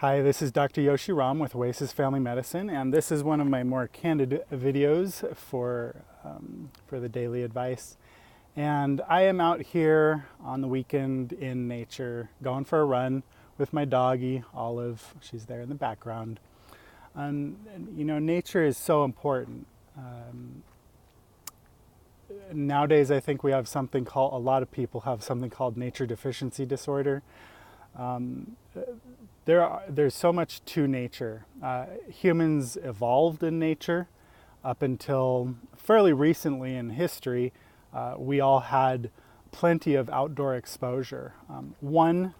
Hi, this is Dr. Yoshi Ram with Oasis Family Medicine, and this is one of my more candid videos for the daily advice. And I am out here on the weekend in nature, going for a run with my doggie, Olive. She's there in the background. And you know, nature is so important. Nowadays, I think we have something called, a lot of people have something called nature deficiency disorder. There's so much to nature. Humans evolved in nature up until fairly recently in history. We all had plenty of outdoor exposure. One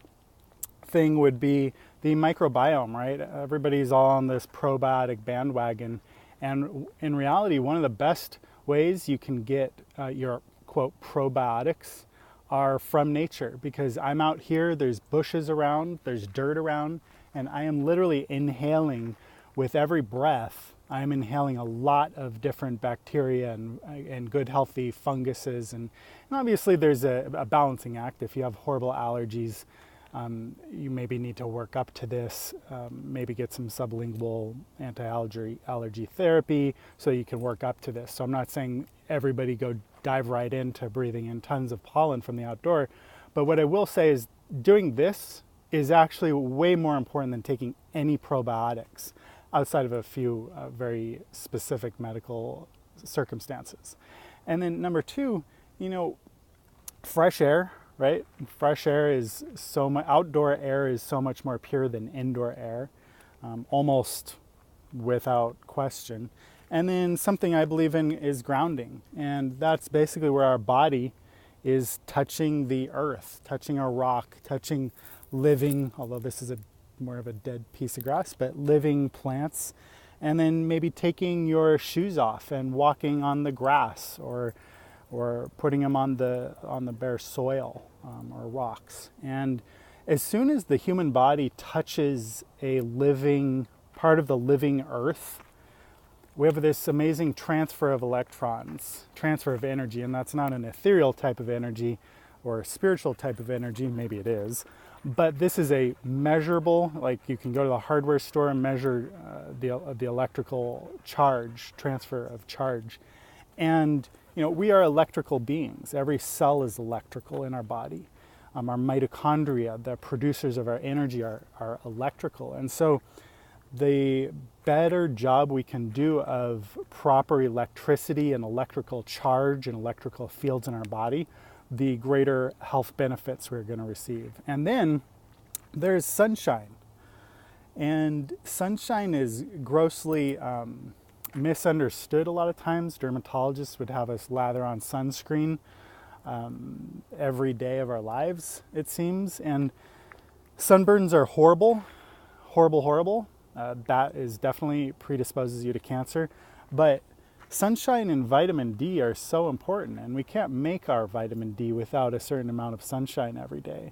thing would be the microbiome, right? Everybody's all on this probiotic bandwagon. And in reality, one of the best ways you can get your, quote, probiotics are from nature, because I'm out here, there's bushes around, there's dirt around, and I am literally inhaling with every breath. I'm inhaling a lot of different bacteria and good healthy funguses. And obviously there's a balancing act. If you have horrible allergies, you maybe need to work up to this, maybe get some sublingual anti-allergy therapy so you can work up to this. So I'm not saying everybody go dive right into breathing in tons of pollen from the outdoor, but what I will say is doing this is actually way more important than taking any probiotics outside of a few very specific medical circumstances. And then number two, you know, fresh air, right? Fresh air is so much, outdoor air is so much more pure than indoor air, almost without question. And then something I believe in is grounding. And that's basically where our body is touching the earth, touching a rock, touching living, although this is more of a dead piece of grass, but living plants. And then maybe taking your shoes off and walking on the grass, or putting them on the bare soil or rocks. And as soon as the human body touches a living part of the living earth, we have this amazing transfer of electrons, transfer of energy, and that's not an ethereal type of energy or a spiritual type of energy, maybe it is, but this is a measurable, like you can go to the hardware store and measure the electrical charge, transfer of charge. And you know, we are electrical beings. Every cell is electrical in our body. Our mitochondria, the producers of our energy, are electrical. And so the better job we can do of proper electricity and electrical charge and electrical fields in our body, the greater health benefits we're going to receive. And then there's sunshine. And sunshine is grossly misunderstood a lot of times. Dermatologists would have us lather on sunscreen every day of our lives, it seems. And sunburns are horrible, horrible, horrible. That is definitely predisposes you to cancer. But sunshine and vitamin D are so important, and we can't make our vitamin D without a certain amount of sunshine every day.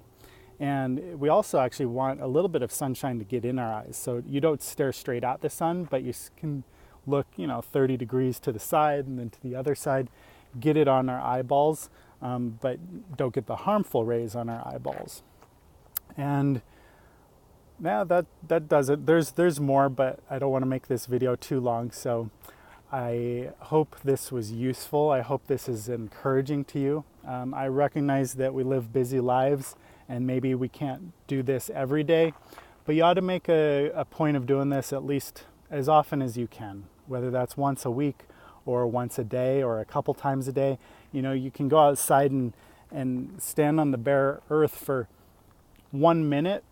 And we also actually want a little bit of sunshine to get in our eyes. So you don't stare straight at the sun, but you can look, 30 degrees to the side and then to the other side, get it on our eyeballs, but don't get the harmful rays on our eyeballs. And yeah, that does it. There's more, but I don't want to make this video too long. So I hope this was useful. I hope this is encouraging to you. I recognize that we live busy lives and maybe we can't do this every day, but you ought to make a point of doing this at least as often as you can, whether that's once a week or once a day or a couple times a day. You can go outside and stand on the bare earth for 1 minute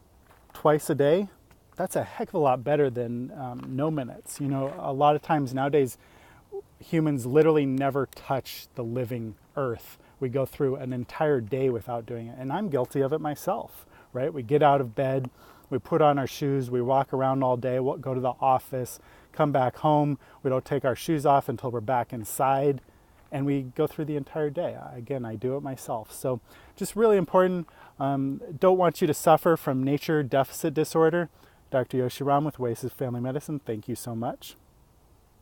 twice a day. That's a heck of a lot better than no minutes. A lot of times nowadays, humans literally never touch the living earth. We go through an entire day without doing it. And I'm guilty of it myself, right? We get out of bed, we put on our shoes, we walk around all day, go to the office, come back home. We don't take our shoes off until we're back inside, and we go through the entire day. Again, I do it myself. So just really important. Don't want you to suffer from nature deficit disorder. Dr. Yoshi Ram with Oasis Family Medicine. Thank you so much.